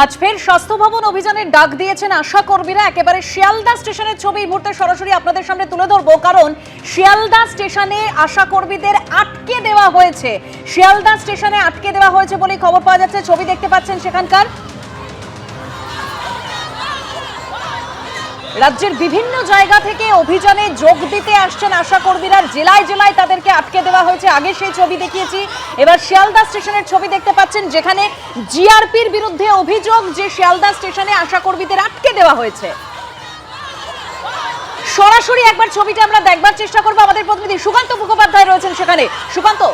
আজ ফের স্বাস্থ্য ভবন অভিযানের ডাক দিয়েছেন আশা কর্মীরা। একেবারে শিয়ালদা স্টেশনের ছবি এই মুহূর্তে সরাসরি আপনাদের সামনে তুলে ধরবো, কারণ শিয়ালদা স্টেশনে আশা কর্মীদের আটকে দেওয়া হয়েছে। শিয়ালদা স্টেশনে আটকে দেওয়া হয়েছে বলেই খবর পাওয়া যাচ্ছে। ছবি দেখতে পাচ্ছেন সেখানকার। রাজ্যের বিভিন্ন জায়গা থেকে অভিযানে যোগ দিতে আসছেন আশা কর্মীরা। জেলায় জেলায় তাদেরকে আটকে দেওয়া হয়েছে। আগে সেই ছবি দেখিয়েছি, এবার শিয়ালদা স্টেশনের ছবি দেখতে পাচ্ছেন, যেখানে জিআরপির বিরুদ্ধে অভিযোগ যে শিয়ালদা স্টেশনে আশা কর্মীদের আটকে দেওয়া হয়েছে। সরাসরি একবার ছবিটা আমরা দেখবার চেষ্টা করবো। আমাদের প্রতিনিধি সুকান্ত মুখোপাধ্যায় রয়েছেন সেখানে। সুকান্ত,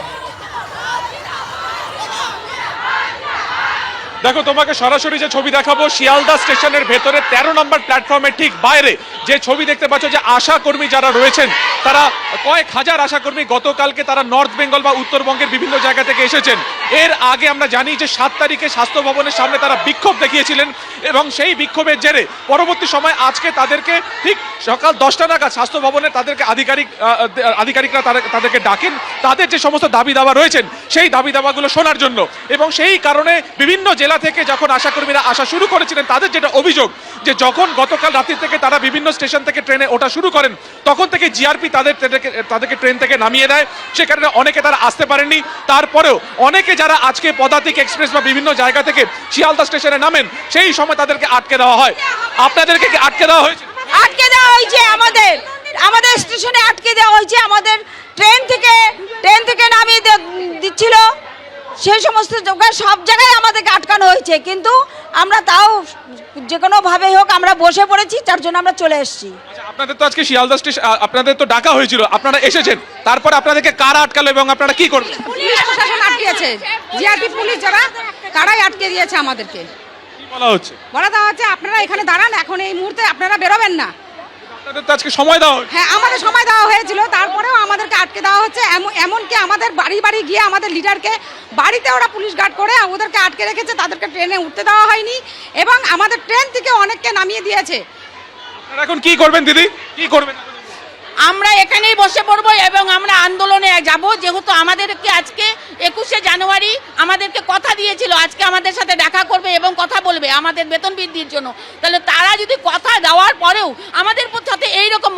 দেখো, তোমাকে সরাসরি যে ছবি দেখাবো শিয়ালদা স্টেশনের ভেতরে 13 নম্বর প্ল্যাটফর্মের ঠিক বাইরে যে ছবি দেখতে পাচ্ছ, যে আশা কর্মী যারা রয়েছেন তারা কয়েক হাজার আশা কর্মী গতকালকে তারা নর্থ বেঙ্গল বা উত্তরবঙ্গের বিভিন্ন জায়গা থেকে এসেছেন। এর আগে আমরা জানি যে 7 তারিখে স্বাস্থ্য ভবনের সামনে তারা বিক্ষোভ দেখিয়েছিলেন এবং সেই বিক্ষোভের জেরে পরবর্তী সময় আজকে তাদেরকে ঠিক সকাল 10টা নাগাদ স্বাস্থ্য ভবনে তাদেরকে আধিকারিকরা তাদেরকে ডাকেন তাদের যে সমস্ত দাবি দাবা রয়েছেন সেই দাবি দাবাগুলো শোনার জন্য। এবং সেই কারণে বিভিন্ন জেলা থেকে যখন আশা কর্মীরা আসা শুরু করেছিলেন, তাদের যেটা অভিযোগ যে যখন গতকাল রাত্রি থেকে তারা বিভিন্ন স্টেশন থেকে ট্রেনে ওঠা শুরু করেন, তখন থেকে জিআরপি তাদেরকে ট্রেন থেকে নামিয়ে দেয়। সে কারণে অনেকে তারা আসতে পারেননি। তারপরেও অনেকে যারা আজকে পদাতিক এক্সপ্রেস বা বিভিন্ন জায়গা থেকে শিয়ালদা স্টেশনে নামেন, সেই সময় তাদেরকে আটকে দেওয়া হয়। আপনাদেরকে কি আটকে দেওয়া হয়েছে? আটকে দেওয়া হয়েছে, আমাদের স্টেশনে আটকে দেওয়া হয়েছে। আমাদের ট্রেন থেকে নামিয়ে দিচ্ছিল, সেই সমস্ত জায়গায় সব জায়গায় আমাদেরকে আটকানো হয়েছে। কিন্তু আমরা তাও যে কোনো ভাবে হোক আমরা বসে পড়েছি, তার জন্য আমরা চলে এসেছি। আচ্ছা, আপনাদের তো আজকে শিয়ালদা স্টেশন আপনাদের তো ডাকা হয়েছিল, আপনারা এসেছেন, তারপর আপনাদেরকে কারা আটকালো এবং আপনারা কি করবেন? পুলিশ প্রশাসন আটকেছে, জিআরপি পুলিশ যারা তারাই আটকে দিয়েছে আমাদেরকে। কি বলা হচ্ছে? বলা দেওয়া হচ্ছে আপনারা এখানে দাঁড়ান, এখন এই মুহূর্তে আপনারা বেরোবেন না। আপনাদের তো আজকে সময় দেওয়া হয়েছে। হ্যাঁ, আমাদের সময় দেওয়া হয়েছিল, তারপরেও আমাদেরকে আটকে দেওয়া হচ্ছে। এমনকি আমাদের বাড়ি বাড়ি গিয়ে আমাদের লিডারকে বাড়িতে ওরা পুলিশ গার্ড করে ওদেরকে আটকে রেখেছে, তাদেরকে ট্রেনে উঠতে দেওয়া হয়নি এবং আমাদের ট্রেন থেকে অনেককে নামিয়ে দিয়েছে। আপনারা এখন কি করবেন দিদি, কি করবেন? আমরা এখানেই বসে পড়বো এবং আমরা আন্দোলনে যাব, যেহেতু আমাদেরকে আজকে 21শে জানুয়ারি আমাদেরকে কথা দিয়েছিল আজকে আমাদের সাথে দেখা করবে এবং কথা বলবে আমাদের বেতন বৃদ্ধির জন্য। তাহলে তারা যদি কথা দেওয়ার পরেও আমাদের সাথে এইরকম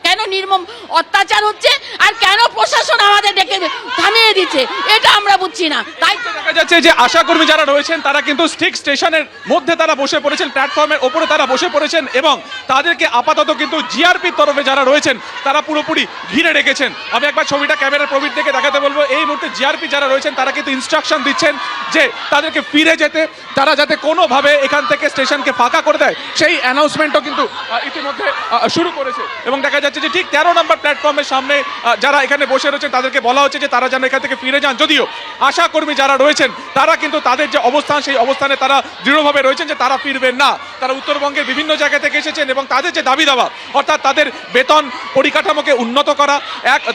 কেন নির্মম অত্যাচার হচ্ছে আর কেন প্রশাসন আমাদের ডেকে থামিয়ে দিচ্ছে, এটা আমরা বুঝছি না। তাই দেখা যাচ্ছে যে আশা কর্মী যারা রয়েছেন তারা কিন্তু ঠিক স্টেশনের মধ্যে তারা বসে পড়েছেন, প্ল্যাটফর্মের ওপরে তারা বসে পড়েছেন এবং তাদেরকে আপাতত কিন্তু জিআরপির তরফে যারা রয়েছেন তারা পুরোপুরি ঘিরে রেখেছেন। আমি একবার ছবিটা ক্যামেরার প্রবীর থেকে দেখাতে বলবো। এই মুহূর্তে জিআরপি যারা রয়েছেন তারা কিন্তু ইনস্ট্রাকশন দিচ্ছেন যে তাদেরকে ফিরে যেতে, তারা যাতে কোনোভাবে এখান থেকে স্টেশনকে ফাঁকা করে দেয় সেই অ্যানাউন্সমেন্টও কিন্তু ইতিমধ্যে শুরু করেছে। এবং দেখা যাচ্ছে যে ঠিক 13 নম্বর প্ল্যাটফর্মের সামনে যারা এখানে বসে রয়েছেন তাদেরকে বলা হচ্ছে যে তারা যেন এখান থেকে ফিরে যান। যদিও আশা কর্মী যারা রয়েছেন তারা কিন্তু তাদের যে অবস্থান সেই অবস্থানে তারা দৃঢ়ভাবে রয়েছেন যে তারা ফিরবেন না। তারা উত্তরবঙ্গের বিভিন্ন জায়গা থেকে এসেছেন এবং তাদের যে দাবি দাবা, অর্থাৎ তাদের বেতন পরিকাঠামোকে উন্নত করা,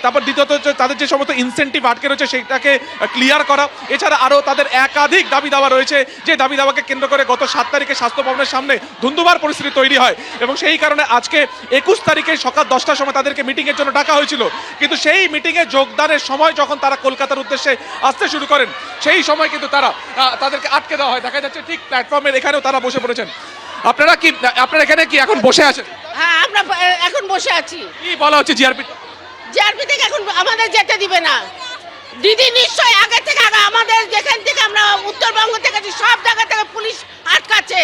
তারপর দ্বিতীয়ত তাদের যে সমস্ত ইনসেন্টিভ আটকে রয়েছে সেটাকে ক্লিয়ার করা, এছাড়া আরও তাদের একাধিক দাবি দাবা রয়েছে যে দাবি দাবাকে কেন্দ্র করে গত 7 তারিখে স্বাস্থ্য ভবনের সামনে ধুন্ধুমার পরিস্থিতি তৈরি হয় এবং সেই কারণে আজকে 21 তারিখে সকাল 10টার সময় তাদেরকে মিটিংয়ের জন্য ডাকা হয়েছিল। কিন্তু সেই মিটিংয়ে যোগদানের সময় যখন তারা কলকাতার উদ্দেশ্যে আসতে শুরু করেন সেই সময় কিন্তু তাদেরকে আটকে দেওয়া হয়। দেখা যাচ্ছে ঠিক প্ল্যাটফর্মের এখানেও তারা বসে পড়েছেন। আপনারা এখানে কি এখন বসে আছেন? হ্যাঁ, আমরা এখন বসে আছি। কি বলা হচ্ছে জিআরপি থেকে এখন আমাদের যেতে দিবে না দিদি। নিশ্চয়ই আগে থেকে আমাদের যেখান থেকে আমরা উত্তরবঙ্গ থেকে সব জায়গা থেকে পুলিশ আটকাচ্ছে,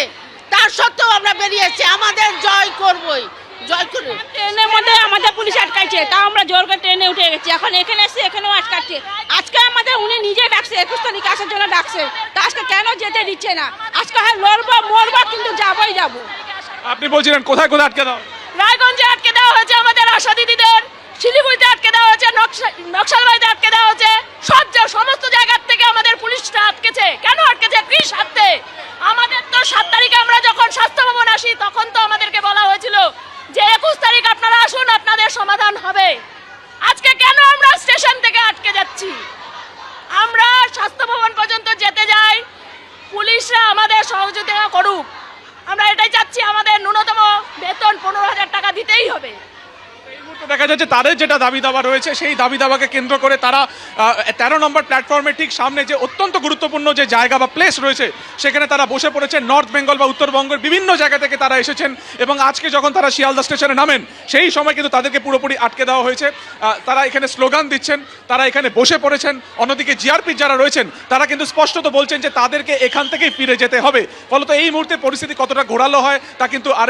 তার সত্ত্বেও আমরা বেরিয়ে এসেছি। আমাদের জয় করবই, জয় করব। ট্রেনের মধ্যে আমাদের পুলিশ আটকাচ্ছে, তাও আমরা জোর করে ট্রেনে উঠে গেছি। এখন এখানে এসে এখানেও আটকাচ্ছে। আজকে আমাদের উনি নিজে ডাকছে, 21 তারিখ আসার জন্য ডাকছে, তা আজকে কেন যেতে দিচ্ছে না? আজকে হ্যাঁ লড়বো মরবো, কিন্তু যাবোই যাবো। আপনি বলছিলেন কোথায় কোথায় আটকে দাও? রায়গঞ্জে আটকে দেওয়া হয়েছে আমাদের আশা দিদিদের, শিলিগুড়িতে আটকে দেওয়া হয়েছে, নকশালবাড়িতে আটকে দেওয়া হয়েছে। সমস্ত জায়গার থেকে আমাদের পুলিশরা আটকেছে। কেন আটকেছে? কি স্বার্থে? আমাদের তো 7 তারিখে আমরা যখন স্বাস্থ্য ভবন আসি তখন তো আমাদেরকে বলা হয়েছিল যে 21 তারিখ আপনারা আসুন, আপনাদের সমাধান হবে। আজকে কেন আমরা স্টেশন থেকে আটকে যাচ্ছি? আমরা স্বাস্থ্য ভবন পর্যন্ত যেতে যাই, পুলিশরা আমাদের সহযোগিতা করুক। আমরা এটাই চাচ্ছি, আমাদের ন্যূনতম বেতন 15,000 টাকা দিতেই হবে। দেখা যাচ্ছে তাদের যেটা দাবি দাবা রয়েছে সেই দাবি দাবাকে কেন্দ্র করে তারা 13 নম্বর প্ল্যাটফর্মের ঠিক সামনে যে অত্যন্ত গুরুত্বপূর্ণ যে জায়গা বা প্লেস রয়েছে সেখানে তারা বসে পড়েছে। নর্থ বেঙ্গল বা উত্তরবঙ্গের বিভিন্ন জায়গা থেকে তারা এসেছেন এবং আজকে যখন তারা শিয়ালদা স্টেশনে নামেন সেই সময় কিন্তু তাদেরকে পুরোপুরি আটকে দেওয়া হয়েছে। তারা এখানে স্লোগান দিচ্ছেন, তারা এখানে বসে পড়েছেন। অন্যদিকে জিআরপি যারা রয়েছেন তারা কিন্তু স্পষ্টত বলছেন যে তাদেরকে এখান থেকেই ফিরে যেতে হবে। ফলত এই মুহূর্তে পরিস্থিতি কতটা ঘোরালো হয় তা কিন্তু আর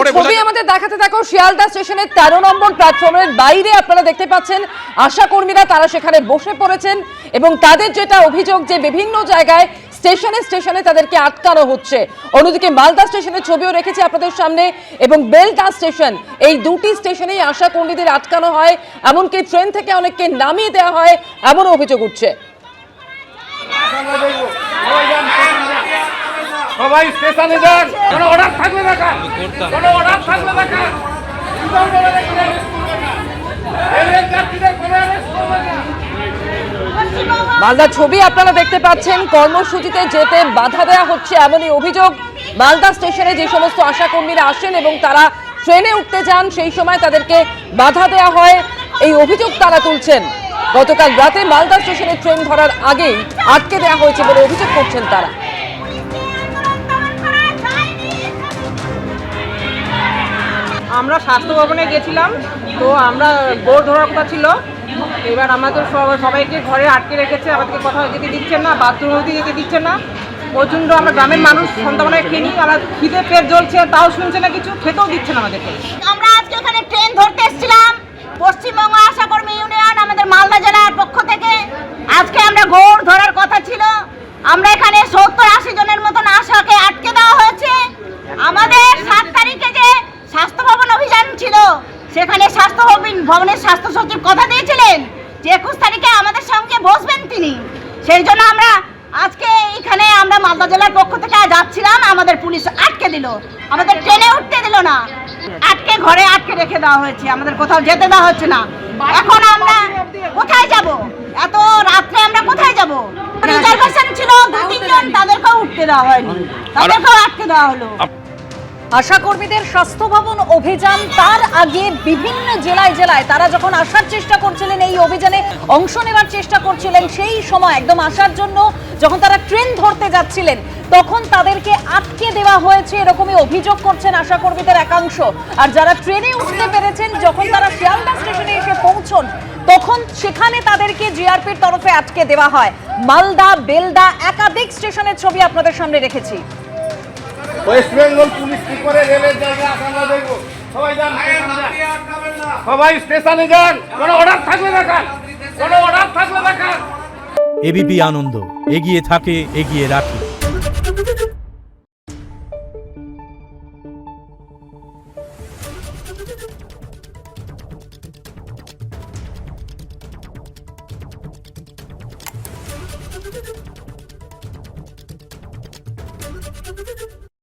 পরে বোঝা ছবি আমাদের দেখাতে থাকো। শিয়ালদা স্টেশনের 13 নম্বর প্ল্যাটফর্মের বাইরে আপনারা দেখতে পাচ্ছেন আশা কর্মীরা তারা সেখানে বসে পড়েছেন এবং তাদের যেটা অভিযোগ যে বিভিন্ন জায়গায় স্টেশনে স্টেশনে তাদেরকে আটকানো হচ্ছে। অন্যদিকে মালদা স্টেশনের ছবিও রেখেছি আপনাদের সামনে এবং বেলদা স্টেশন, এই দুটি স্টেশনেই আশা কর্মীদের আটকানো হয়, এমনকি ট্রেন থেকে অনেককে নামিয়ে দেওয়া হয় এমনও অভিযোগ উঠছে। সবাই স্টেশনে যান, কোনো অর্ডার থাকলে দেখা, কোনো অর্ডার থাকলে দেখা, মালদার ছবি আপনারা দেখতে পাচ্ছেন, কর্মসূচিতে যেতে বাধা দেওয়া হচ্ছে এমনই অভিযোগ। মালদা স্টেশনে যে সমস্ত আশা কর্মীরা আসেন এবং তারা ট্রেনে উঠতে যান সেই সময় তাদেরকে বাধা দেওয়া হয়, এই অভিযোগ তারা তুলছেন। গতকাল রাতে মালদা স্টেশনে ট্রেন ধরার আগেই আটকে দেওয়া হয়েছে বলে অভিযোগ করছেন তারা। আমরা স্বাস্থ্য ভবনে গেছিলাম, তো আমরা বোর্ড ধরার কথা ছিল। এবার আমাদের সবাইকে ঘরে আটকে রেখেছে, আমাদেরকে কোথাও যেতে দিচ্ছে না, বাথরুমেও যেতে দিচ্ছে না। প্রচণ্ড আমরা গ্রামের মানুষ সন্ধ্যাবেলায় খেয়ে নিই, আমার খিদে পেট জ্বলছে, তাও শুনছে না, কিছু খেতেও দিচ্ছে না আমাদেরকে। আমরা আজকে এখানে ট্রেন ধরতে এসেছিলাম পশ্চিমবঙ্গ আশাকর্মী ইউনিয়ন আমাদের মালদা জেলার পক্ষ থেকে। আজকে আমরা গৌড় ধরার কথা ছিল। আমরা এখানে 70-80 জনের মতন আশাকে আটকে দেওয়া হয়েছে। আমাদের 7 তারিখে যে স্বাস্থ্য ভবন অভিযান ছিল সেখানে স্বাস্থ্য ভবনের স্বাস্থ্য সচিব কথা দিয়েছিলেন যে 21 তারিখে আমাদের সঙ্গে বসবেন তিনি। সেই জন্য আমরা আজকে এখানে আমরা মালদা জেলার পক্ষ থেকে যাচ্ছিলাম, আমাদের পুলিশ আটকে দিল, আমাদের ট্রেনে উঠতে দিল না, আটকে ঘরে আটকে রেখে দেওয়া হয়েছে, আমাদের কোথাও যেতে দেওয়া হচ্ছে না। এখন আমরা কোথায় যাব? এত রাত্রে আমরা কোথায় যাব? রিজার্ভেশন ছিল 2-3 জন, তাদেরকেও উঠতে দেওয়া হয়নি, তাদেরকেও আটকে দেওয়া হলো। আশা কর্মীদের স্বাস্থ্য ভবন অভিযান, তার আগে বিভিন্ন জেলায় জেলায় তারা যখন আসার চেষ্টা করছিলেন, এই অভিযানে অংশ নেওয়ার চেষ্টা করছিলেন, সেই সময় একদম আসার জন্য যখন তারা ট্রেন ধরতে যাচ্ছিলেন তখন তাদেরকে আটকে দেওয়া হয়েছে, এরকমই অভিযোগ করছেন আশা কর্মীদের একাংশ। আর যারা ট্রেনে উঠতে পেরেছেন, যখন তারা শিয়ালদা স্টেশনে এসে পৌঁছন তখন সেখানে তাদেরকে জিআরপির তরফে আটকে দেওয়া হয়। মালদা, বেলদা একাধিক স্টেশনের ছবি আপনাদের সামনে রেখেছি। ওয়েস্ট বেঙ্গল পুলিশ কি করে রেলের জায়গায় আমরা দেখবো। সবাই যান, সবাই স্টেশনে যান, কোনো অর্ডার থাকলে দেখা, কোনো অর্ডার থাকলে দেখা। এবিপি আনন্দ, এগিয়ে থাকে, এগিয়ে রাখে।